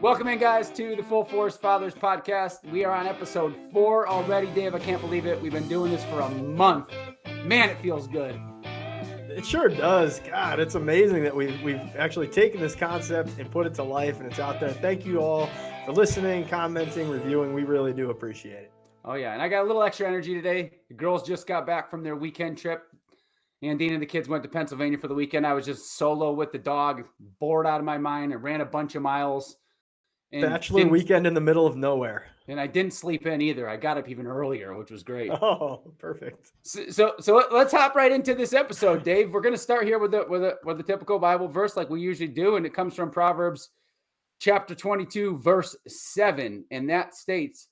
Welcome in, guys, to the Full Force Fathers podcast. We are on episode 4 already, Dave. I can't believe it. We've been doing this for a month. Man, it feels good. It sure does. God, it's amazing that we've actually taken this concept and put it to life, and it's out there. Thank you all for listening, commenting, reviewing. We really do appreciate it. Oh, yeah, and I got a little extra energy today. The girls just got back from their weekend trip. Andine and the kids went to Pennsylvania for the weekend. I was just solo with the dog, bored out of my mind. I ran a bunch of miles. Bachelor weekend in the middle of nowhere. And I didn't sleep in either. I got up even earlier, which was great. Oh, perfect. So let's hop right into this episode, Dave. We're going to start here with the typical Bible verse like we usually do, and it comes from Proverbs chapter 22, verse 7, and that states,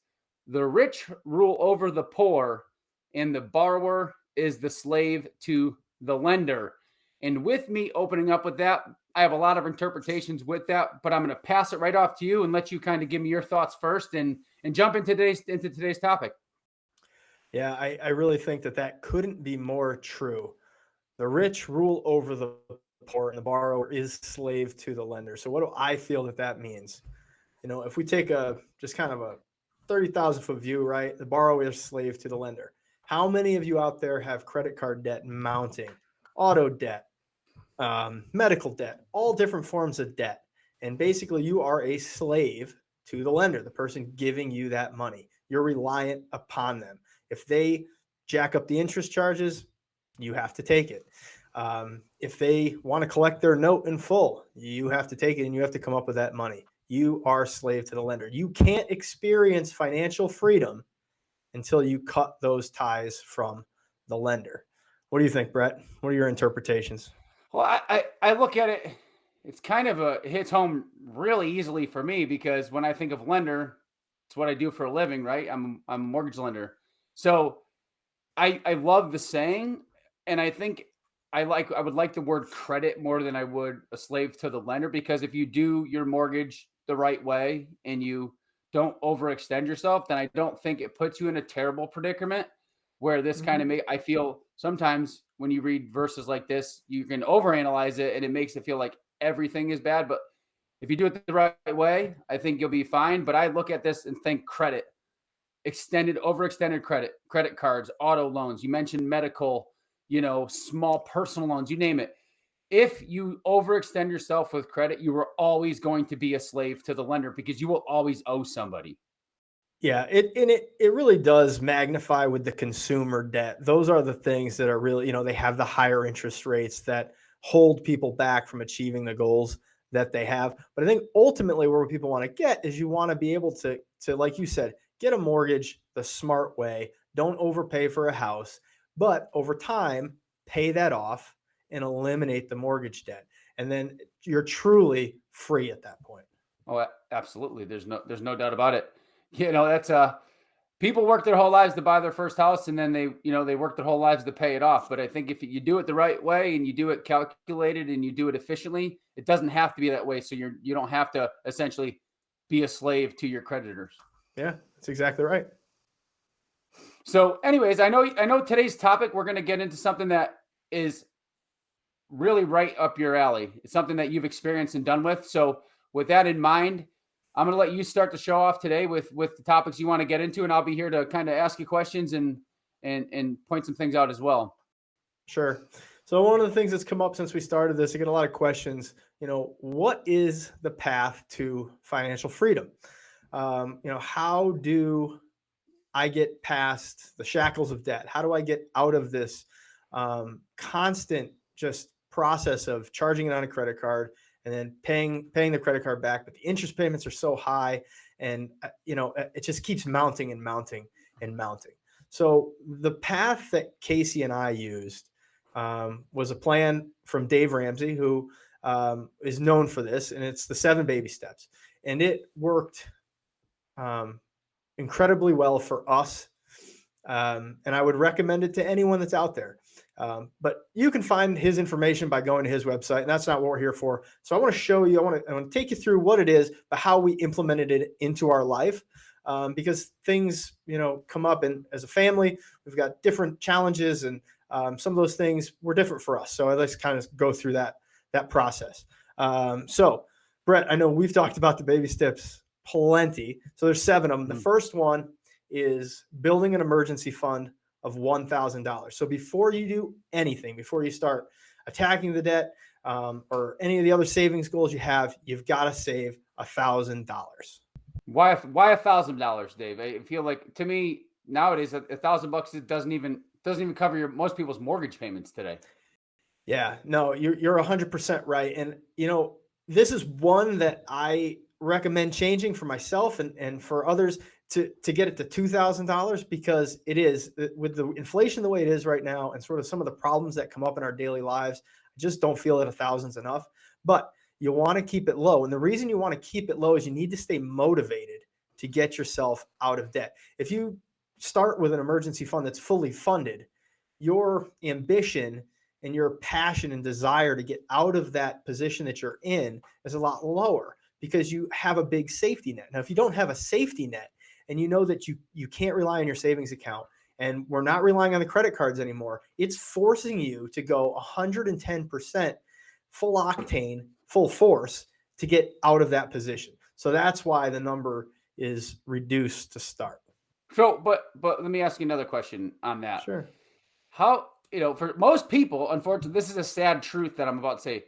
"The rich rule over the poor, and the borrower is the slave to the lender." And with me opening up with that, I have a lot of interpretations with that, but I'm going to pass it right off to you and let you kind of give me your thoughts first and jump into today's topic. Yeah, I really think that couldn't be more true. The rich rule over the poor, and the borrower is slave to the lender. So what do I feel that means? You know, if we take just kind of a 30,000 foot view, right? The borrower is slave to the lender. How many of you out there have credit card debt mounting, auto debt, medical debt, all different forms of debt? And basically you are a slave to the lender, the person giving you that money. You're reliant upon them. If they jack up the interest charges, you have to take it. If they want to collect their note in full, you have to take it and you have to come up with that money. You are a slave to the lender. You can't experience financial freedom until you cut those ties from the lender. What do you think, Brett? What are your interpretations? Well, I look at it, it's kind of it hits home really easily for me because when I think of lender, it's what I do for a living, right? I'm a mortgage lender. So I love the saying, and I think I would like the word credit more than I would a slave to the lender, because if you do your mortgage the right way and you don't overextend yourself, then I don't think it puts you in a terrible predicament where this kind of I feel sometimes when you read verses like this, you can overanalyze it and it makes it feel like everything is bad. But if you do it the right way, I think you'll be fine. But I look at this and think credit. Overextended credit cards, auto loans. You mentioned medical, small personal loans, you name it. If you overextend yourself with credit, you are always going to be a slave to the lender because you will always owe somebody. Yeah, it really does magnify with the consumer debt. Those are the things that are really, they have the higher interest rates that hold people back from achieving the goals that they have. But I think ultimately where people want to get is you want to be able to, like you said, get a mortgage the smart way. Don't overpay for a house, but over time, pay that off and eliminate the mortgage debt. And then you're truly free at that point. Oh, absolutely. There's no doubt about it. That's people work their whole lives to buy their first house, and then they work their whole lives to pay it off. But I think if you do it the right way and you do it calculated and you do it efficiently, it doesn't have to be that way. So you don't have to essentially be a slave to your creditors. Yeah, that's exactly right. So anyways, I know today's topic, we're going to get into something that is really right up your alley. It's something that you've experienced and done with. So with that in mind, I'm going to let you start the show off today with the topics you want to get into, and I'll be here to kind of ask you questions and point some things out as well. Sure. So one of the things that's come up since we started this, I get a lot of questions, what is the path to financial freedom? How do I get past the shackles of debt? How do I get out of this constant just process of charging it on a credit card and then paying the credit card back, but the interest payments are so high, and it just keeps mounting and mounting and mounting. So the path that Casey and I used was a plan from Dave Ramsey, who is known for this, and it's the 7 baby steps, and it worked incredibly well for us. And I would recommend it to anyone that's out there. But you can find his information by going to his website, and that's not what we're here for. So I want to show you, I want to take you through what it is, but how we implemented it into our life. Because things, come up, and as a family, we've got different challenges, and some of those things were different for us. So I'd like to kind of go through that process. So Brett, I know we've talked about the baby steps plenty. So there's 7 of them. The Mhm. first one is building an emergency fund of $1,000. So before you do anything, before you start attacking the debt or any of the other savings goals you have, you've got to save $1,000. Why $1,000, Dave? I feel like to me nowadays $1,000 it doesn't even cover your most people's mortgage payments today. Yeah, no, you're 100% right. And this is one that I recommend changing for myself and for others to get it to $2,000 because it is with the inflation the way it is right now and sort of some of the problems that come up in our daily lives. I just don't feel that 1,000's enough. But you want to keep it low, and the reason you want to keep it low is you need to stay motivated to get yourself out of debt. If you start with an emergency fund that's fully funded, your ambition and your passion and desire to get out of that position that you're in is a lot lower because you have a big safety net. Now, if you don't have a safety net and you know that you can't rely on your savings account and we're not relying on the credit cards anymore, it's forcing you to go 110% full octane, full force to get out of that position. So that's why the number is reduced to start. So, but let me ask you another question on that. Sure. How, for most people, unfortunately, this is a sad truth that I'm about to say.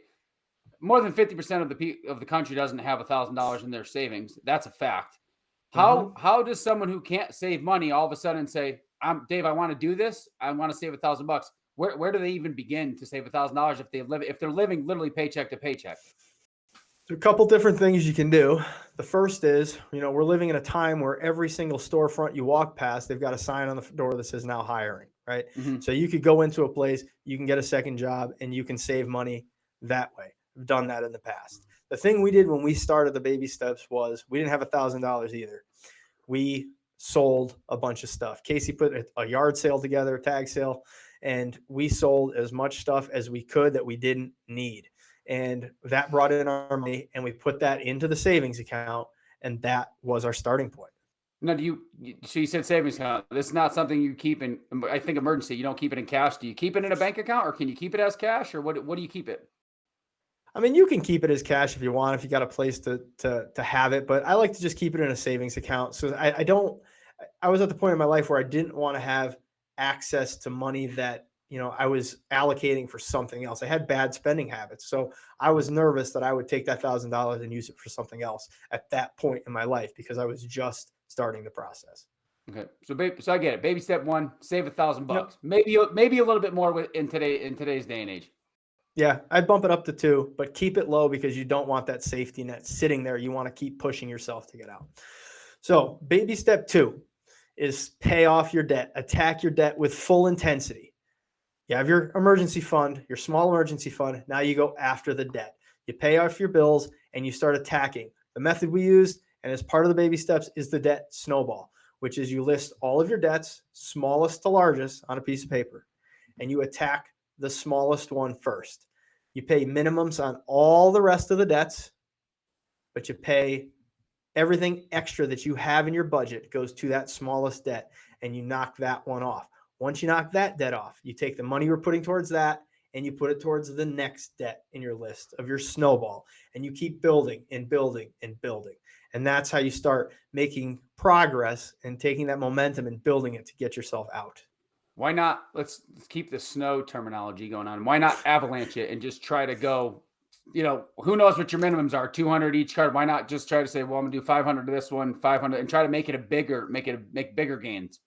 More than 50% of the country doesn't have $1,000 in their savings. That's a fact. How Mm-hmm. how does someone who can't save money all of a sudden say, "I'm Dave, I want to do this. I want to save $1,000." Where do they even begin to save $1,000 if they're living literally paycheck to paycheck? A couple different things you can do. The first is, we're living in a time where every single storefront you walk past, they've got a sign on the door that says now hiring, right? Mhm. So you could go into a place, you can get a second job, and you can save money that way. I've done that in the past. The thing we did when we started the baby steps was we didn't have $1,000 either. We sold a bunch of stuff. Casey put a yard sale together, a tag sale, and we sold as much stuff as we could that we didn't need. And that brought in our money, and we put that into the savings account, and that was our starting point. Now, so you said savings account. This is not something you keep in. I think emergency. You don't keep it in cash. Do you keep it in a bank account, or can you keep it as cash, or what do you keep it? I mean, you can keep it as cash if you want, if you got a place to have it, but I like to just keep it in a savings account. So I don't. I was at the point in my life where I didn't want to have access to money that I was allocating for something else. I had bad spending habits, so I was nervous that I would take that $1,000 and use it for something else at that point in my life because I was just starting the process. Okay, so I get it. Baby step one: save a thousand Yep. bucks. Maybe a little bit more in today's day and age. Yeah, I'd bump it up to 2, but keep it low because you don't want that safety net sitting there. You want to keep pushing yourself to get out. So, baby step 2 is pay off your debt, attack your debt with full intensity. You have your emergency fund, your small emergency fund. Now you go after the debt. You pay off your bills and you start attacking. The method we used, and as part of the baby steps, is the debt snowball, which is you list all of your debts, smallest to largest, on a piece of paper, and you attack the smallest one first. You pay minimums on all the rest of the debts, but you pay everything extra that you have in your budget goes to that smallest debt, and you knock that one off. Once you knock that debt off, you take the money you're putting towards that and you put it towards the next debt in your list of your snowball, and you keep building and building and building. And that's how you start making progress and taking that momentum and building it to get yourself out. Why not? Let's keep the snow terminology going on. Why not avalanche it and just try to go? Who knows what your minimums are? 200 each card. Why not just try to say, well, I'm gonna do 500 to this one, 500, and try to make it make bigger gains.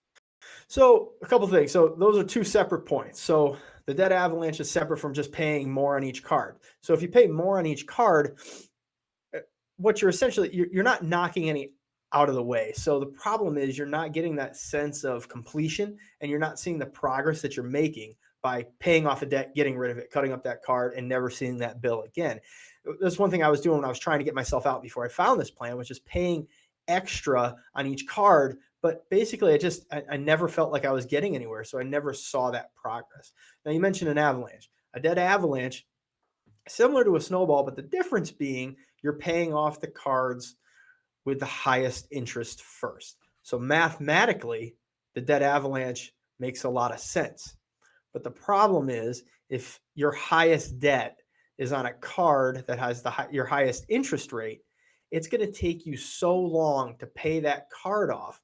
So a couple things. So those are two separate points. So the debt avalanche is separate from just paying more on each card. So if you pay more on each card, what you're essentially you're not knocking any out of the way. So the problem is you're not getting that sense of completion, and you're not seeing the progress that you're making by paying off a debt, getting rid of it, cutting up that card, and never seeing that bill again. That's one thing I was doing when I was trying to get myself out before I found this plan, was just paying extra on each card. But basically, I never felt like I was getting anywhere. So I never saw that progress. Now, you mentioned an avalanche. A debt avalanche, similar to a snowball, but the difference being you're paying off the cards with the highest interest first. So mathematically, the debt avalanche makes a lot of sense. But the problem is if your highest debt is on a card that has your highest interest rate, it's going to take you so long to pay that card off.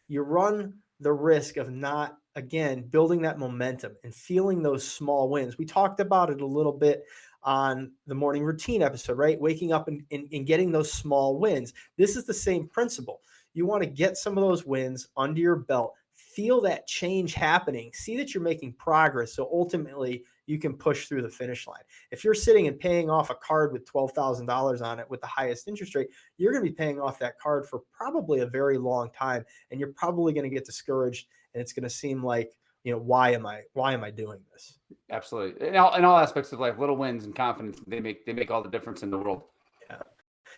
You run the risk of not, again, building that momentum and feeling those small wins. We talked about it a little bit on the morning routine episode, right? Waking up and getting those small wins. This is the same principle. You want to get some of those wins under your belt, feel that change happening, see that you're making progress. So ultimately, you can push through the finish line. If you're sitting and paying off a card with $12,000 on it with the highest interest rate, you're going to be paying off that card for probably a very long time. And you're probably going to get discouraged, and it's going to seem like, why am I doing this? Absolutely. In all aspects of life, little wins and confidence, they make all the difference in the world. Yeah.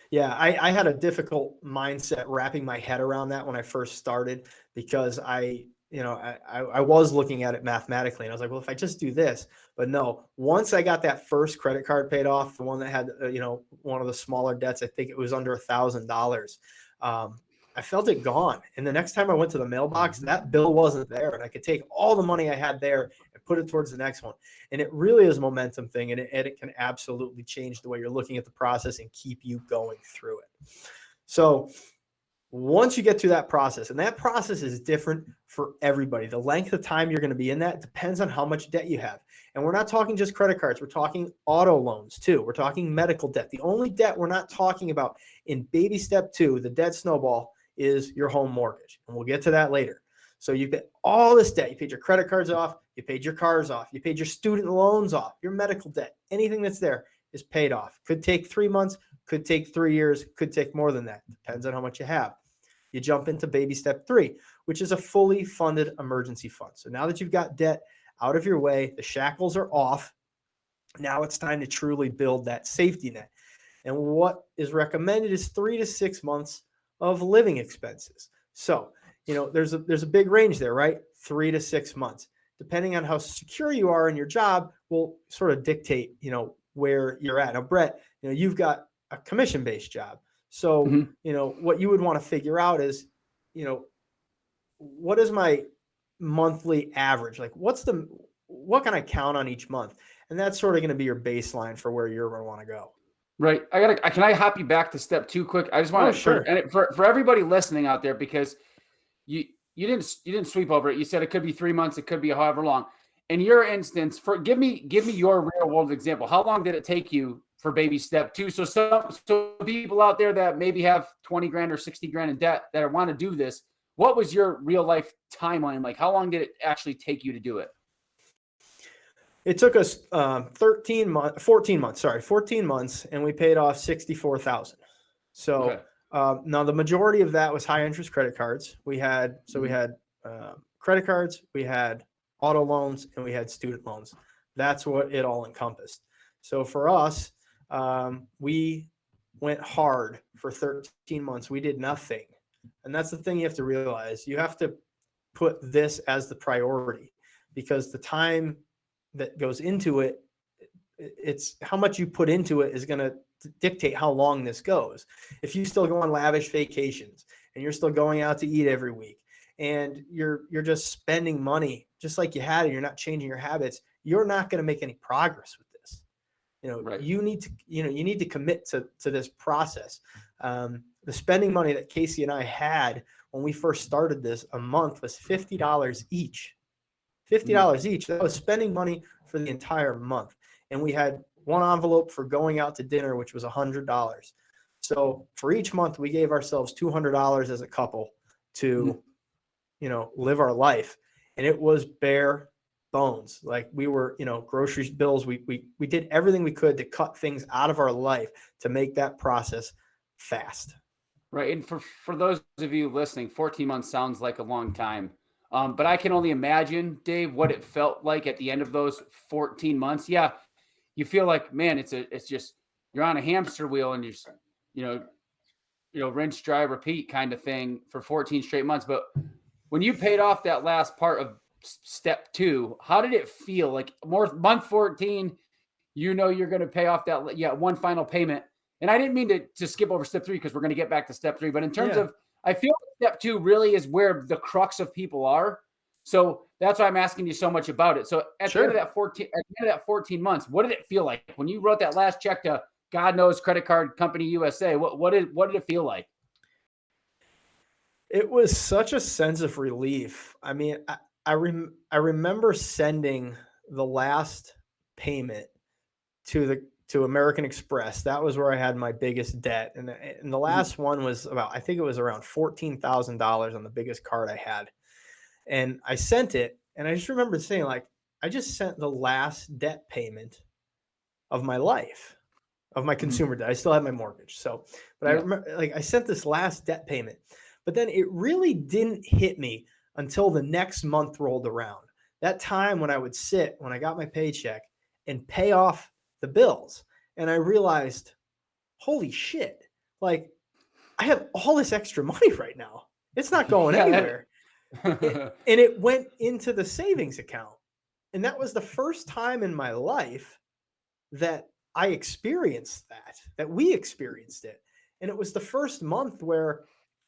Yeah, I had a difficult mindset wrapping my head around that when I first started, because I was looking at it mathematically, and I was like, well, if I just do this, but no, once I got that first credit card paid off, the one that had, one of the smaller debts, I think it was under $1,000. I felt it gone. And the next time I went to the mailbox, that bill wasn't there, and I could take all the money I had there and put it towards the next one. And it really is a momentum thing, and it can absolutely change the way you're looking at the process and keep you going through it. So once you get through that process, and that process is different for everybody, the length of time you're going to be in that depends on how much debt you have. And we're not talking just credit cards. We're talking auto loans too. We're talking medical debt. The only debt we're not talking about in baby step 2, the debt snowball, is your home mortgage. And we'll get to that later. So you get all this debt. You paid your credit cards off. You paid your cars off. You paid your student loans off. Your medical debt, anything that's there is paid off. Could take 3 months, could take 3 years, could take more than that. Depends on how much you have. You jump into baby step 3, which is a fully funded emergency fund. So now that you've got debt out of your way, the shackles are off. Now it's time to truly build that safety net. And what is recommended is 3 to 6 months of living expenses. So, there's a big range there, right? 3 to 6 months, depending on how secure you are in your job, will sort of dictate, where you're at. Now, Brett, you've got a commission-based job. So, what you would want to figure out is, what is my monthly average? Like, what can I count on each month? And that's sort of going to be your baseline for where you're going to want to go. Right. Can I hop you back to step 2 quick? I just want to, sure. For everybody listening out there, because you didn't sweep over it. You said it could be 3 months. It could be however long. In your instance, give me your real world example. How long did it take you for baby step 2? So people out there that maybe have 20 grand or 60 grand in debt that want to do this, what was your real life timeline like? How long did it actually take you to do it? It took us 14 months, and we paid off $64,000. So Okay. Now the majority of that was high interest credit cards. We had credit cards, we had auto loans, and we had student loans. That's what it all encompassed. So for us, we went hard for 13 months. We did nothing. And that's the thing you have to realize. You have to put this as the priority, because the time that goes into it, it's how much you put into it is going to dictate how long this goes. If you still go on lavish vacations and you're still going out to eat every week, and you're just spending money just like you had, and you're not changing your habits, you're not going to make any progress with this. Right. You need to commit to this process. The spending money that Casey and I had when we first started this a month was $50 each. $50 each. That was spending money for the entire month. And we had one envelope for going out to dinner, which was $100. So for each month, we gave ourselves $200 as a couple to, live our life. And it was bare bones. Like, we were, groceries, bills. We did everything we could to cut things out of our life to make that process fast. Right. And for those of you listening, 14 months sounds like a long time. But I can only imagine, Dave, what it felt like at the end of those 14 months. Yeah, you feel like, man, it's just you're on a hamster wheel, and you're rinse, dry, repeat kind of thing for 14 straight months. But when you paid off that last part of step 2, how did it feel? Like, month 14, you're going to pay off that one final payment. And I didn't mean to skip over step 3, because we're going to get back to step 3. But in terms of, I feel step 2 really is where the crux of people are. So that's why I'm asking you so much about it. So at the end of Sure. that 14 months, what did it feel like when you wrote that last check to God knows credit card company USA? What did it feel like? It was such a sense of relief. I mean, I remember sending the last payment to American Express. That was where I had my biggest debt, and the Mhm. last one was about, I think it was around $14,000 on the biggest card I had, and I sent it, and I just remember saying like, I just sent the last debt payment of my life, of my Mhm. consumer debt. I still have my mortgage. So, but I Yeah. remember like I sent this last debt payment, but then it really didn't hit me until the next month rolled around. That time when I would sit when I got my paycheck and pay off the bills. And I realized, holy shit, like I have all this extra money right now. It's not going Yeah. anywhere. That, And it went into the savings account. And that was the first time in my life that I experienced that we experienced it. And it was the first month where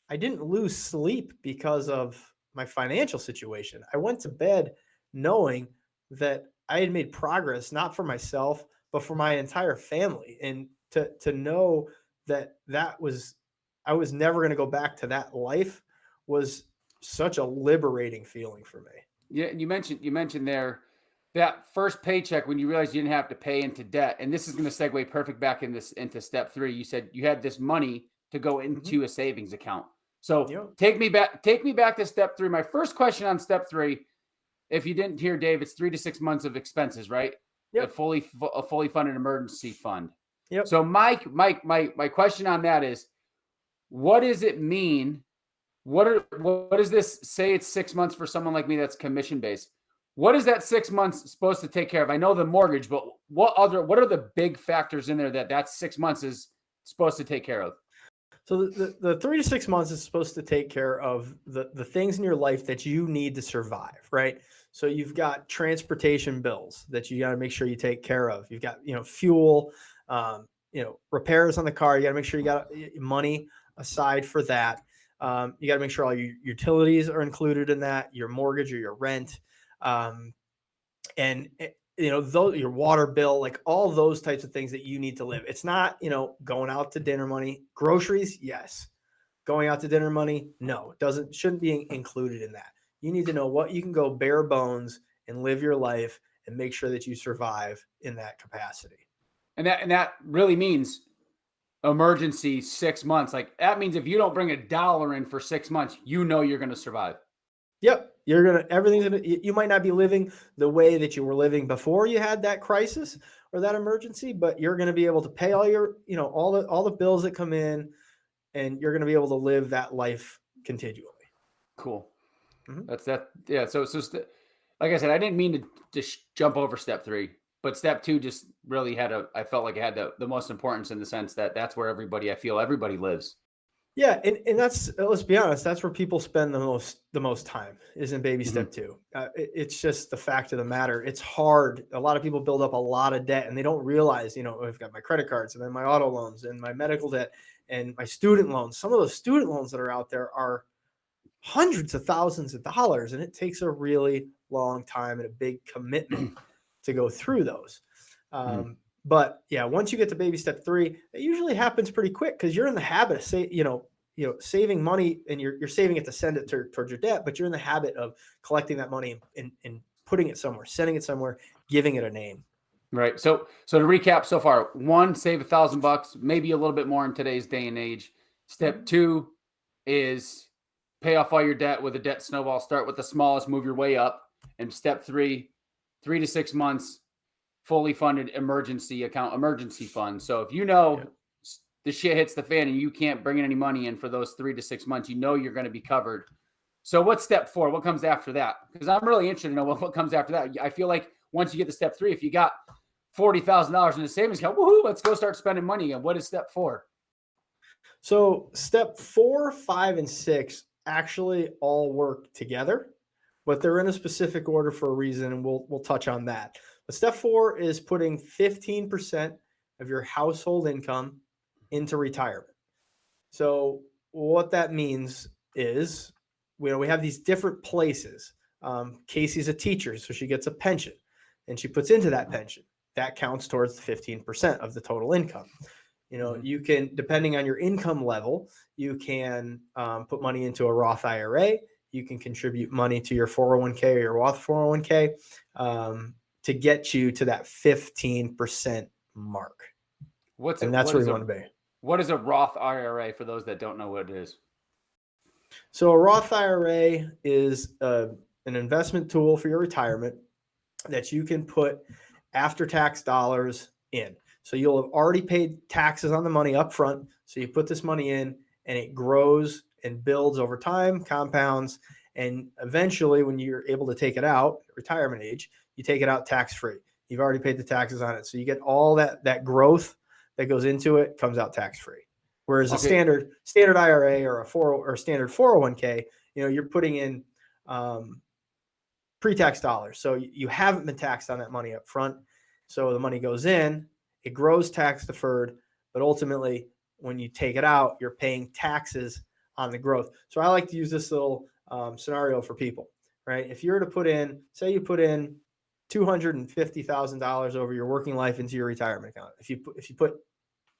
I didn't lose sleep because of my financial situation. I went to bed knowing that I had made progress, not for myself, but for my entire family. And to know that I was never going to go back to that life was such a liberating feeling for me. yeah, you mentioned there that first paycheck when you realized you didn't have to pay into debt, and this is going to segue perfect back into step three. You said you had this money to go Mhm. into a savings account. So Yep. take me back to step three. My first question on step three, if you didn't hear Dave, it's 3 to 6 months of expenses, right? A Yep. fully funded emergency fund. Yep. So my question on that is, what does it mean? What does this say? It's 6 months for someone like me that's commission based. What is that 6 months supposed to take care of? I know the mortgage, but what are the big factors in there that 6 months is supposed to take care of? So the 3 to 6 months is supposed to take care of the things in your life that you need to survive, right? So you've got transportation bills that you got to make sure you take care of. You've got fuel, repairs on the car. You got to make sure you got money aside for that. You got to make sure all your utilities are included in that, your mortgage or your rent. Um, and those, your water bill, like all those types of things that you need to live. It's not going out to dinner money. Groceries, yes. Going out to dinner money, no. It doesn't shouldn't be included in that. You need to know what you can go bare bones and live your life and make sure that you survive in that capacity. And that really means emergency 6 months. Like that means if you don't bring a dollar in for 6 months, you know you're going to survive. Yep, you're gonna everything's gonna. You might not be living the way that you were living before you had that crisis or that emergency, but you're gonna be able to pay all your, all the bills that come in, and you're gonna be able to live that life continually. Cool. Mhm. That's that. Yeah. Like I said, I didn't mean to just jump over step three, but step two just really I felt like it had the most importance in the sense that that's where I feel everybody lives. Yeah, and that's, let's be honest, that's where people spend the most time is in baby Mhm. step two. It's just the fact of the matter. It's hard. A lot of people build up a lot of debt and they don't realize, I've got my credit cards and then my auto loans and my medical debt and my student loans. Some of those student loans that are out there are hundreds of thousands of dollars, and it takes a really long time and a big commitment to go through those. Mhm. But yeah, once you get to baby step three, it usually happens pretty quick because you're in the habit of saving money, and you're saving it to send it towards your debt, but you're in the habit of collecting that money and putting it somewhere, sending it somewhere, giving it a name. Right. So to recap so far, one, save $1,000, maybe a little bit more in today's day and age. Step Mhm. two is pay off all your debt with a debt snowball. Start with the smallest, move your way up. And step three, 3 to 6 months, fully funded emergency fund. So if Yeah. the shit hits the fan and you can't bring any money in for those 3 to 6 months, you know you're going to be covered. So what's step four? What comes after that? Because I'm really interested to know what comes after that. I feel like once you get to step three, if you got $40,000 in a savings account, woohoo, let's go start spending money again. What is step four? So step 4, 5, and 6 actually all work together, but they're in a specific order for a reason, and we'll touch on that. But step 4 is putting 15% of your household income into retirement. So what that means is, we have these different places Casey's a teacher, so she gets a pension, and she puts into that pension. That counts towards the 15% of the total income. You can, depending on your income level, you can put money into a Roth IRA. You can contribute money to your 401k or your Roth 401k to get you to that 15% mark. And that's where you want to be. What is a Roth IRA for those that don't know what it is? So a Roth IRA is an investment tool for your retirement that you can put after-tax dollars in. So you'll have already paid taxes on the money up front. So you put this money in and it grows and builds over time, compounds, and eventually when you're able to take it out at retirement age, you take it out tax-free. You've already paid the taxes on it. So you get all that growth that goes into it comes out tax-free. Whereas a standard IRA or a standard 401k, you're putting in pre-tax dollars. So you haven't been taxed on that money up front. So the money goes in, it grows tax deferred, but ultimately when you take it out, you're paying taxes on the growth. So I like to use this little scenario for people, right? If you were to put in, say you put in $250,000 over your working life into your retirement account. If you put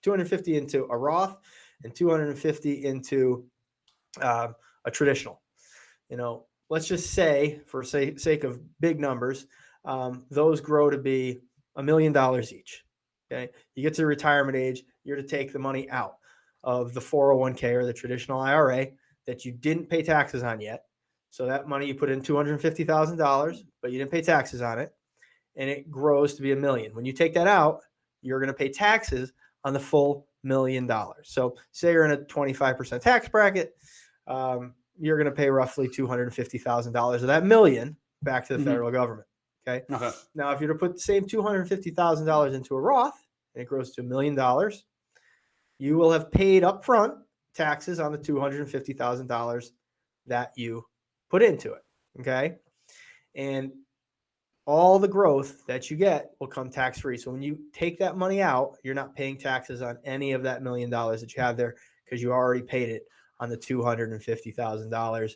250 into a Roth and 250 into a traditional, let's just say, for sake of big numbers, those grow to be $1 million each. Okay, you get to retirement age, you're to take the money out of the 401k or the traditional IRA that you didn't pay taxes on yet. So that money you put in $250,000, but you didn't pay taxes on it, and it grows to be $1 million. When you take that out, you're going to pay taxes on the full $1 million. So say you're in a 25% tax bracket, you're going to pay roughly $250,000 of that $1 million back to the federal government. Okay. Now, if you're to put the same $250,000 into a Roth and it grows to $1 million, you will have paid upfront taxes on the $250,000 that you put into it. Okay. And all the growth that you get will come tax-free. So when you take that money out, you're not paying taxes on any of that $1 million that you have there because you already paid it on the $250,000,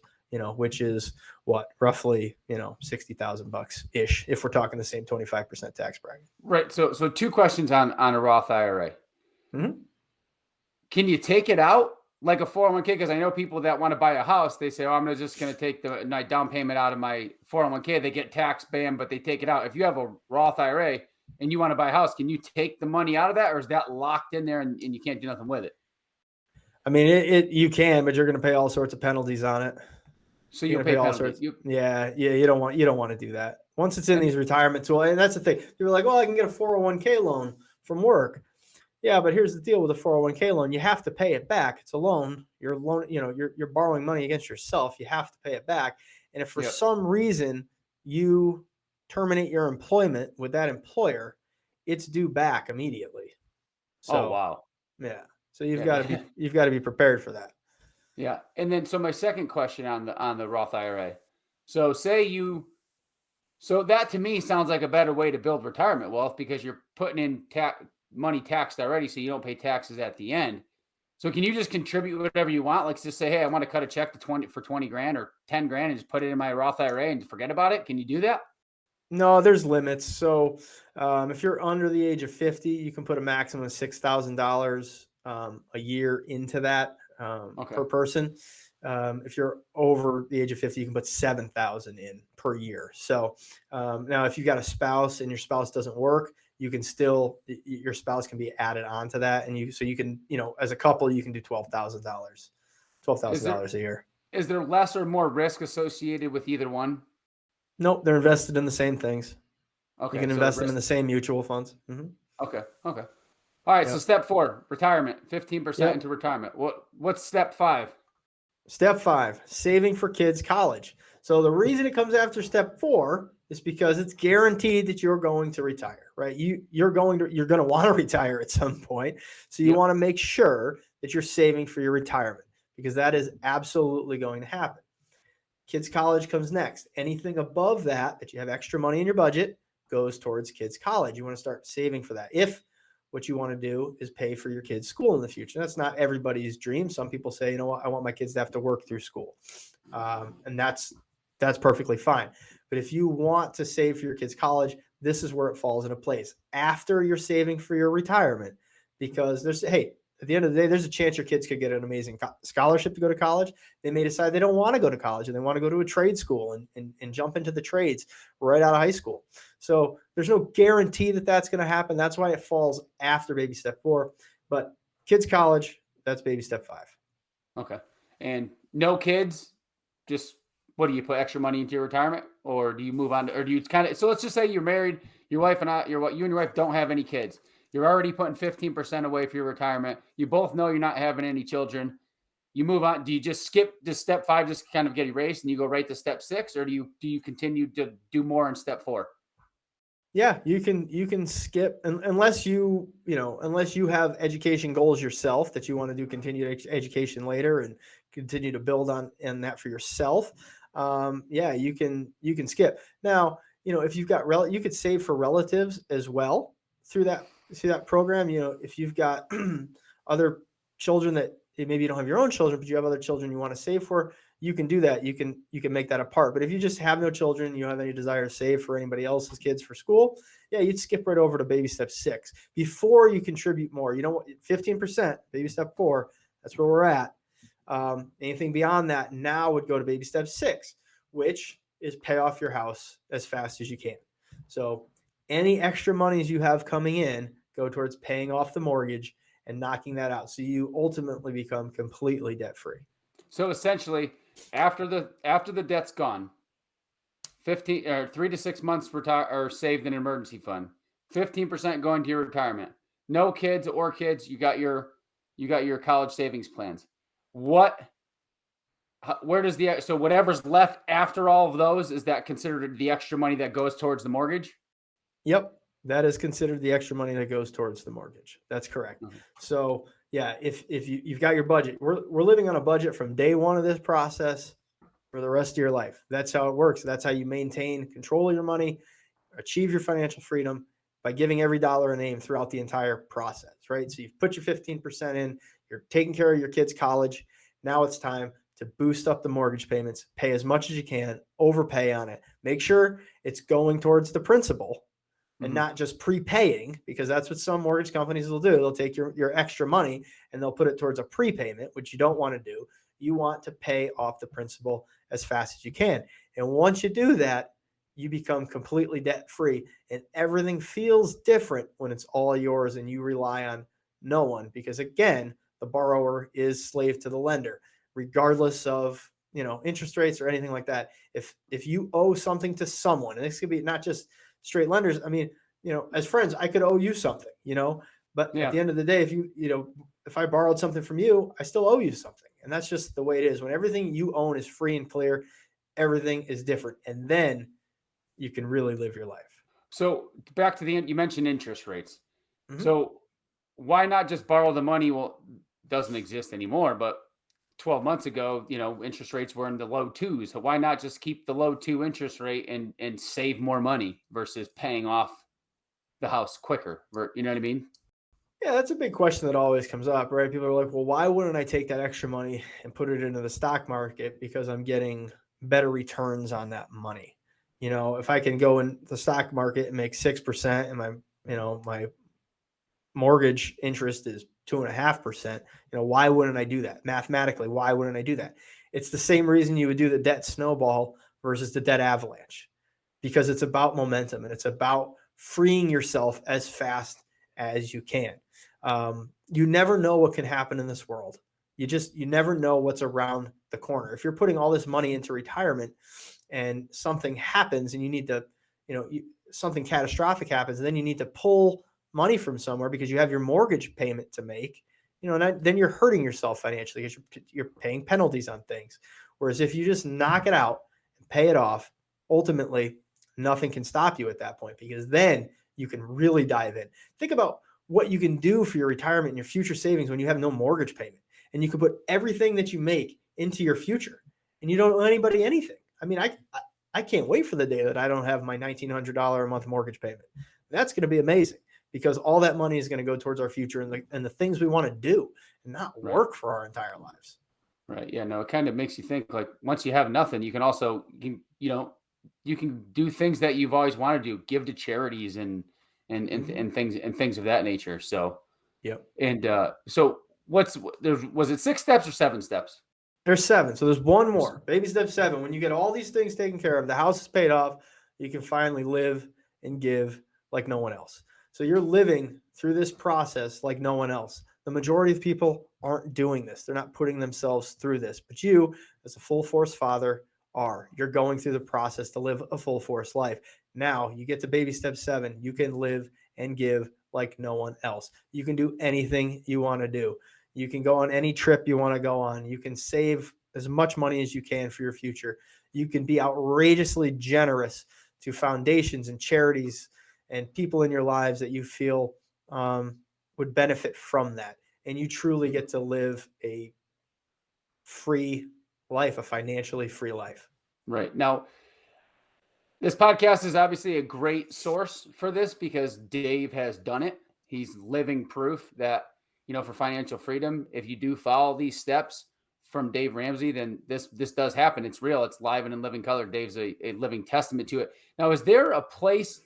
which is what, roughly, $60,000 ish, if we're talking the same 25% tax bracket. Right. So two questions on a Roth IRA. Mm-hmm. Can you take it out like a 401k? Because I know people that want to buy a house, they say, oh, I'm just going to take my down payment out of my 401k. They get taxed, bam, but they take it out. If you have a Roth IRA and you want to buy a house, can you take the money out of that, or is that locked in there and you can't do nothing with it? I mean, you can, but you're going to pay all sorts of penalties on it. So you'll pay all sorts. Yeah. You don't want to do that. Once it's in these retirement tools, and that's the thing. People are like, well, I can get a 401k loan from work. Yeah, but here's the deal with a 401k loan. You have to pay it back. It's a loan. You're borrowing money against yourself. You have to pay it back. And if for some reason you terminate your employment with that employer, it's due back immediately. So, oh, wow. Yeah. So you've got to be prepared for that. Yeah. And then, so my second question on the Roth IRA. So so that to me sounds like a better way to build retirement wealth because you're putting in money taxed already, so you don't pay taxes at the end. So can you just contribute whatever you want? Like just say, hey, I want to cut a check for 20 grand or 10 grand and just put it in my Roth IRA and forget about it. Can you do that? No, there's limits. So if you're under the age of 50, you can put a maximum of $6,000 a year into that per person. If you're over the age of 50, you can put 7,000 in per year. So now if you've got a spouse and your spouse doesn't work, you can still, your spouse can be added onto that. And you can, as a couple, you can do $12,000 a year. Is there less or more risk associated with either one? Nope. They're invested in the same things. Okay. You can invest them in the same mutual funds. Mm-hmm. Okay. All right. So step 4, retirement, 15% into retirement. What's step 5? Step 5, saving for kids' college. So the reason it comes after step 4 is because it's guaranteed that you're going to retire, right? You're going to want to retire at some point. So you want to make sure that you're saving for your retirement because that is absolutely going to happen. Kids' college comes next. Anything above that you have extra money in your budget goes towards kids' college. You want to start saving for that. If what you want to do is pay for your kids' school in the future. That's not everybody's dream. Some people say, you know what, I want my kids to have to work through school. And that's That's perfectly fine. But if you want to save for your kids' college, this is where it falls into place after you're saving for your retirement. Because hey, at the end of the day, there's a chance your kids could get an amazing scholarship to go to college. They may decide they don't want to go to college and they want to go to a trade school and jump into the trades right out of high school. So there's no guarantee that that's going to happen. That's why it falls after baby step 4. But kids' college, that's baby step 5. Okay. And no kids, just what do you put extra money into your retirement, or do you move on to, or do you kind of, so let's just say you're married, your wife and you and your wife don't have any kids. You're already putting 15% away for your retirement. You both know you're not having any children. You move on. Do you just skip to step 5, just kind of get erased, and you go right to step 6, or do you continue to do more in step 4? Yeah, you can skip unless unless you have education goals yourself that you want to do continued education later and continue to build on in that for yourself. Yeah, you can skip. Now, if you've got you could save for relatives as well through that program. If you've got other children that maybe you don't have your own children, but you have other children you want to save for, you can do that. You can make that a part. But if you just have no children, you don't have any desire to save for anybody else's kids for school, yeah, you'd skip right over to baby step 6 before you contribute more. 15%, baby step 4, that's where we're at. Anything beyond that now would go to baby step 6, which is pay off your house as fast as you can. So any extra monies you have coming in go towards paying off the mortgage and knocking that out. So you ultimately become completely debt free. So essentially, after the debt's gone, 15 or 3 to 6 months retire or saved in an emergency fund, 15% going to your retirement. No kids or kids, you got your college savings plans. What where does so whatever's left after all of those, is that considered the extra money that goes towards the mortgage? Yep, that is considered the extra money that goes towards the mortgage. That's correct. Mhm. So yeah, if you've got your budget, we're living on a budget from day one of this process for the rest of your life. That's how it works. That's how you maintain control of your money, achieve your financial freedom by giving every dollar a name throughout the entire process, right? So you've put your 15% in, you're taking care of your kids' college. Now it's time to boost up the mortgage payments, pay as much as you can, overpay on it. Make sure it's going towards the principal and Mhm. not just prepaying, because that's what some mortgage companies will do. They'll take your extra money and they'll put it towards a prepayment, which you don't want to do. You want to pay off the principal as fast as you can. And once you do that, you become completely debt free, and everything feels different when it's all yours and you rely on no one, because again, the borrower is slave to the lender, regardless of interest rates or anything like that. If you owe something to someone, and this could be not just straight lenders. I mean, as friends, I could owe you something, but at Yeah. the end of the day, if I borrowed something from you, I still owe you something. And that's just the way it is. When everything you own is free and clear, everything is different. And then you can really live your life. So back to the end, you mentioned interest rates. Mhm. So why not just borrow the money? Well, it doesn't exist anymore, but 12 months ago, interest rates were in the low 2s. So why not just keep the low 2 interest rate and save more money versus paying off the house quicker? You know what I mean? Yeah, that's a big question that always comes up, right? People are like, well, why wouldn't I take that extra money and put it into the stock market because I'm getting better returns on that money? If I can go in the stock market and make 6% and my mortgage interest is 2.5%, why wouldn't I do that? Mathematically, why wouldn't I do that? It's the same reason you would do the debt snowball versus the debt avalanche, because it's about momentum and it's about freeing yourself as fast as you can. You never know what can happen in this world. You never know what's around the corner. If you're putting all this money into retirement and something happens and you need to, something catastrophic happens, and then you need to pull money from somewhere because you have your mortgage payment to make, and then you're hurting yourself financially because you're paying penalties on things. Whereas if you just knock it out and pay it off, ultimately nothing can stop you at that point, because then you can really dive in. Think about what you can do for your retirement and your future savings when you have no mortgage payment, and you can put everything that you make into your future and you don't owe anybody anything. I mean, I can't wait for the day that I don't have my $1,900 a month mortgage payment. That's going to be amazing, because all that money is going to go towards our future and the things we want to do and not Right. work for our entire lives. Right. Yeah. No, it kind of makes you think like once you have nothing, you can also, you can do things that you've always wanted to do, give to charities Mhm. and things of that nature. So, Yep. so was it 6 steps or 7 steps? There's 7. So there's one There's- more. Baby step 7. When you get all these things taken care of, the house is paid off, you can finally live and give like no one else. So you're living through this process like no one else. The majority of people aren't doing this. They're not putting themselves through this. But you, as a full force father, are. You're going through the process to live a full force life. Now you get to baby step 7. You can live and give like no one else. You can do anything you want to do. You can go on any trip you want to go on. You can save as much money as you can for your future. You can be outrageously generous to foundations and charities and people in your lives that you feel would benefit from that. And you truly get to live a free life, a financially free life. right. Now, this podcast is obviously a great source for this because Dave has done it. He's living proof that, for financial freedom, if you do follow these steps from Dave Ramsey, then this does happen. It's real. It's live and in living color. Dave's a living testament to it. Now, is there a place?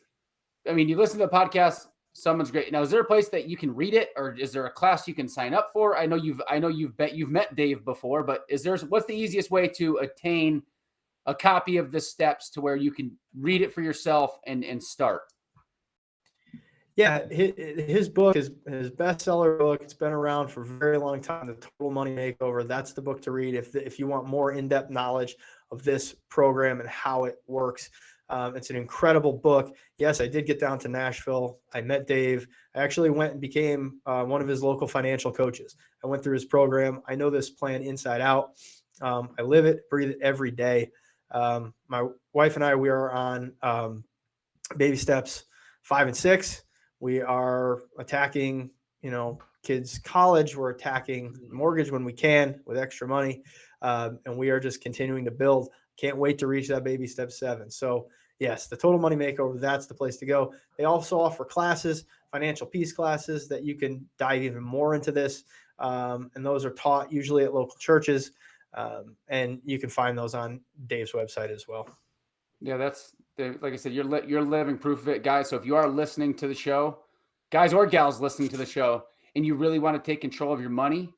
I mean, you listen to the podcast, someone's great. Now, is there a place that you can read it, or is there a class you can sign up for? You've met Dave before, but what's the easiest way to attain a copy of the steps to where you can read it for yourself and start? Yeah, his book is his bestseller book. It's been around for a very long time. The Total Money Makeover. That's the book to read if you want more in-depth knowledge of this program and how it works. It's an incredible book. Yes, I did get down to Nashville. I met Dave. I actually went and became one of his local financial coaches. I went through his program. I know this plan inside out. I live it, breathe it every day. My wife and I, we are on baby steps 5 and 6. We are attacking, kids' college. We're attacking mortgage when we can with extra money. And we are just continuing to build. Can't wait to reach that baby step 7. So yes, the Total Money Makeover, that's the place to go. They also offer classes, financial peace classes that you can dive even more into this. And those are taught usually at local churches. And you can find those on Dave's website as well. Yeah, like I said, you're living proof of it, guys. So if you are listening to the show, guys or gals listening to the show, and you really want to take control of your money,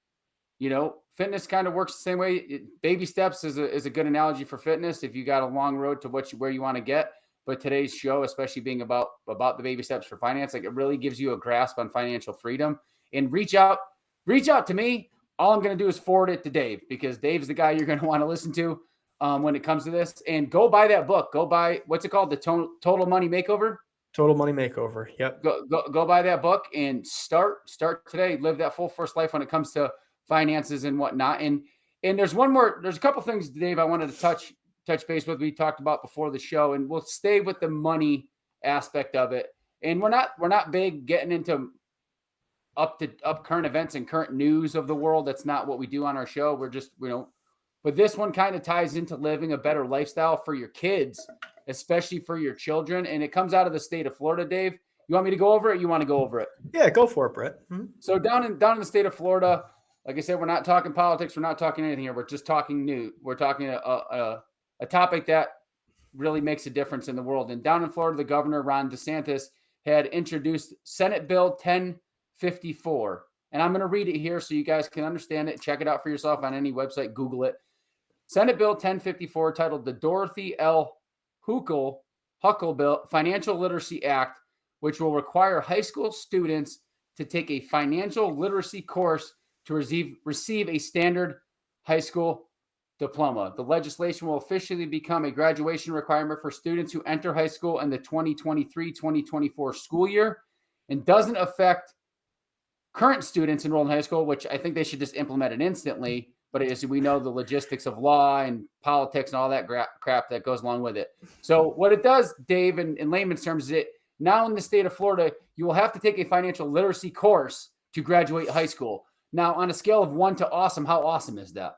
fitness kind of works the same way. Baby steps is a good analogy for fitness. If you got a long road to where you want to get, but today's show, especially being about the baby steps for finance, like it really gives you a grasp on financial freedom. And reach out to me. All I'm going to do is forward it to Dave because Dave's the guy you're going to want to listen to when it comes to this. And go buy that book. Go buy, what's it called? The Total Money Makeover. Total Money Makeover. Yep. Go buy that book and start today. Live that full first life when it comes to finances and whatnot. And there's a couple things, Dave, I wanted to touch base with. We talked about before the show, and we'll stay with the money aspect of it. And we're not big getting into up current events and current news of the world. That's not what we do on our show. We're just, but this one kind of ties into living a better lifestyle for your kids, especially for your children. And it comes out of the state of Florida, Dave. You want me to go over it? You want to go over it? Yeah, go for it, Brett. Mm-hmm. So down in the state of Florida, like I said, we're not talking politics. We're not talking anything here. We're just talking news. We're talking a topic that really makes a difference in the world. And down in Florida, the governor, Ron DeSantis, had introduced Senate Bill 1054. And I'm going to read it here so you guys can understand it. Check it out for yourself on any website. Google it. Senate Bill 1054, titled the Dorothy L. Huckle Bill, Financial Literacy Act, which will require high school students to take a financial literacy course to receive a standard high school diploma. The legislation will officially become a graduation requirement for students who enter high school in the 2023-2024 school year and doesn't affect current students enrolled in high school, which I think they should just implement it instantly. But as we know, the logistics of law and politics and all that crap that goes along with it. So what it does, Dave, in layman's terms, is it now in the state of Florida, you will have to take a financial literacy course to graduate high school. Now, on a scale of 1 to awesome, how awesome is that?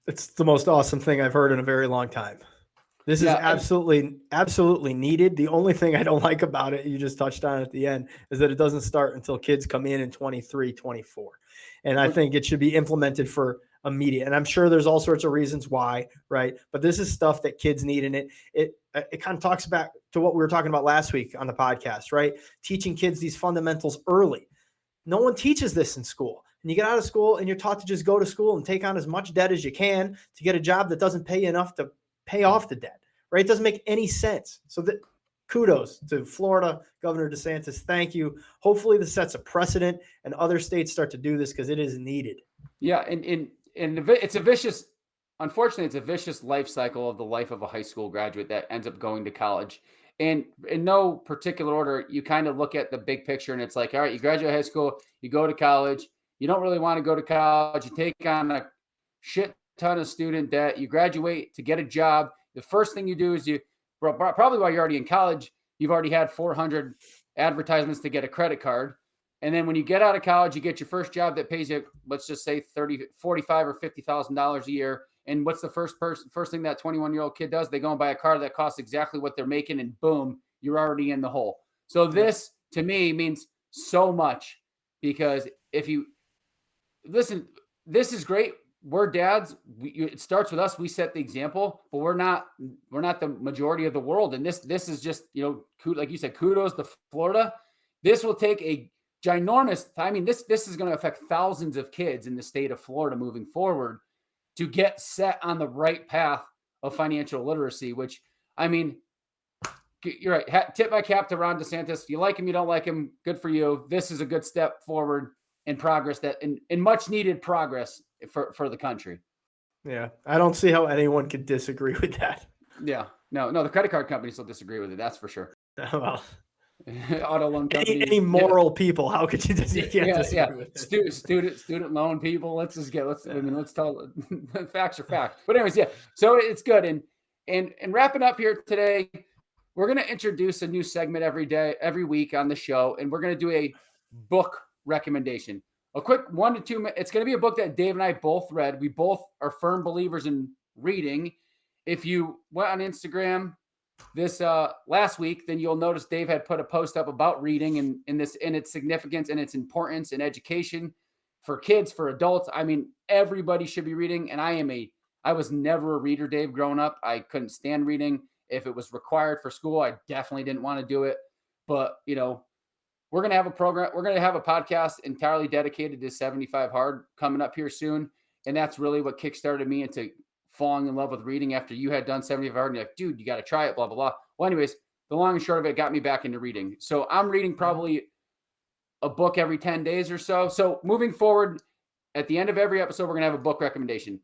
It's the most awesome thing I've heard in a very long time. This is absolutely needed. The only thing I don't like about it, you just touched on at the end, is that it doesn't start until kids come in 23, 24. And I think it should be implemented for immediate. And I'm sure there's all sorts of reasons why, right? But this is stuff that kids need. And it kind of talks back to what we were talking about last week on the podcast, right? Teaching kids these fundamentals early. No one teaches this in school. And you get out of school and you're taught to just go to school and take on as much debt as you can to get a job that doesn't pay you enough to pay off the debt, right? It doesn't make any sense. So that kudos to Florida Governor DeSantis. Thank you. Hopefully this sets a precedent and other states start to do this because it is needed. Yeah. And it's a vicious, unfortunately, it's a vicious life cycle of the life of a high school graduate that ends up going to college. And in no particular order, you kind of look at the big picture and it's like, all right, you graduate high school, you go to college, you don't really want to go to college, you take on a shit ton of student debt, you graduate to get a job. The first thing you do is probably while you're already in college, you've already had 400 advertisements to get a credit card. And then when you get out of college, you get your first job that pays you, let's just say 30, 45 or $50,000 a year. And what's the first thing that 21-year-old kid does? They go and buy a car that costs exactly what they're making, and boom, you're already in the hole. So this to me means so much, because if you listen, this is great. We're dads. It starts with us. We set the example, but we're not the majority of the world. And this is just, like you said, kudos to Florida. This will take a ginormous time. I mean, this is going to affect thousands of kids in the state of Florida moving forward to get set on the right path of financial literacy, which, I mean, you're right. Tip my cap to Ron DeSantis. You like him, you don't like him, good for you. This is a good step forward in progress, that in much needed progress for the country. Yeah. I don't see how anyone could disagree with that. Yeah. No, the credit card companies will disagree with it. That's for sure. Well, auto loan companies, any moral people, how could you disagree with it? Student loan people. Let's tell facts are facts. But anyways, yeah. So it's good. And wrapping up here today, we're going to introduce a new segment every week on the show, and we're going to do a book recommendation. A quick 1 to 2 minutes. It's going to be a book that Dave and I both read. We both are firm believers in reading. If you went on Instagram this last week, then you'll notice Dave had put a post up about reading and its significance and its importance in education for kids, for adults. I mean, everybody should be reading. And I was never a reader, Dave, growing up. I couldn't stand reading. If it was required for school, I definitely didn't want to do it. But, we're going to have a program. We're going to have a podcast entirely dedicated to 75 Hard coming up here soon. And that's really what kickstarted me into falling in love with reading after you had done 75 Hard. And you're like, dude, you got to try it, blah, blah, blah. Well, anyways, the long and short of it got me back into reading. So I'm reading probably a book every 10 days or so. So moving forward, at the end of every episode, we're going to have a book recommendation.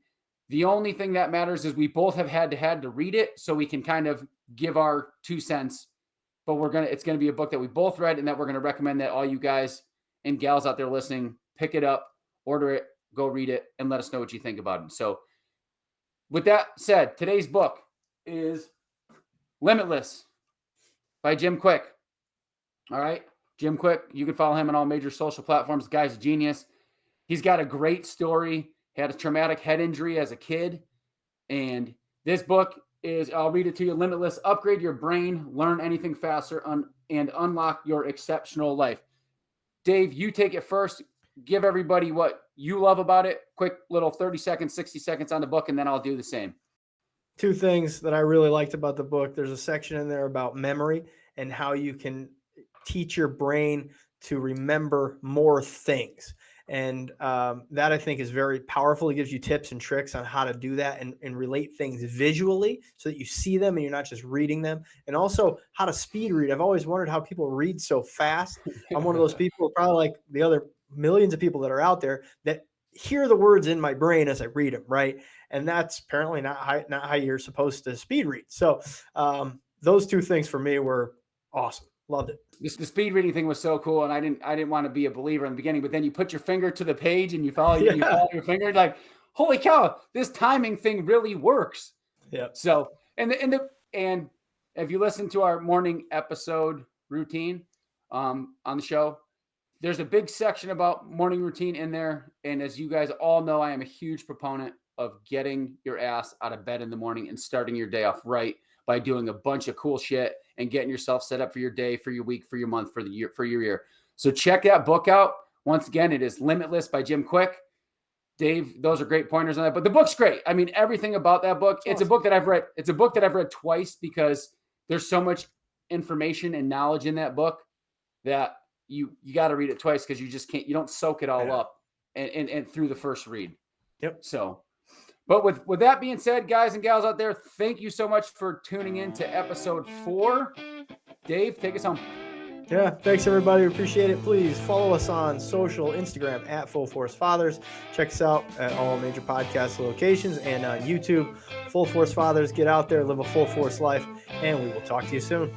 The only thing that matters is we both have had to read it so we can kind of give our 2 cents. But it's going to be a book that we both read and that we're going to recommend that all you guys and gals out there listening, pick it up, order it, go read it, and let us know what you think about it. So with that said, today's book is Limitless by Jim Quick. All right. Jim Quick, you can follow him on all major social platforms. The guy's a genius. He's got a great story. He had a traumatic head injury as a kid. And this book is, I'll read it to you, Limitless. Upgrade your brain, learn anything faster, and unlock your exceptional life. Dave, you take it first. Give everybody what you love about it. Quick little 30 seconds, 60 seconds on the book, and then I'll do the same. 2 things that I really liked about the book. There's a section in there about memory and how you can teach your brain to remember more things. And that I think is very powerful. It gives you tips and tricks on how to do that and relate things visually so that you see them and you're not just reading them. And also how to speed read. I've always wondered how people read so fast. I'm one of those people, probably like the other millions of people that are out there, that hear the words in my brain as I read them, right? And that's apparently not how you're supposed to speed read. So those 2 things for me were awesome. Loved it. The speed reading thing was so cool, and I didn't want to be a believer in the beginning, but then you put your finger to the page and you follow your finger, like, holy cow, this timing thing really works. Yeah. So and if you listen to our morning episode routine on the show, there's a big section about morning routine in there. And as you guys all know, I am a huge proponent of getting your ass out of bed in the morning and starting your day off right by doing a bunch of cool shit and getting yourself set up for your day, for your week, for your month, for the year, for your year. So check that book out. Once again, it is Limitless by Jim Quick. Dave, those are great pointers on that. But the book's great. I mean, everything about that book. It's a book that I've read. It's a book that I've read twice because there's so much information and knowledge in that book that you got to read it twice because you just can't. You don't soak it all up and through the first read. Yep. So, but with that being said, guys and gals out there, thank you so much for tuning in to episode 4. Dave, take us home. Yeah, thanks everybody. Appreciate it. Please follow us on social, Instagram at Full Force Fathers. Check us out at all major podcast locations and on YouTube. Full Force Fathers, get out there, live a full force life, and we will talk to you soon.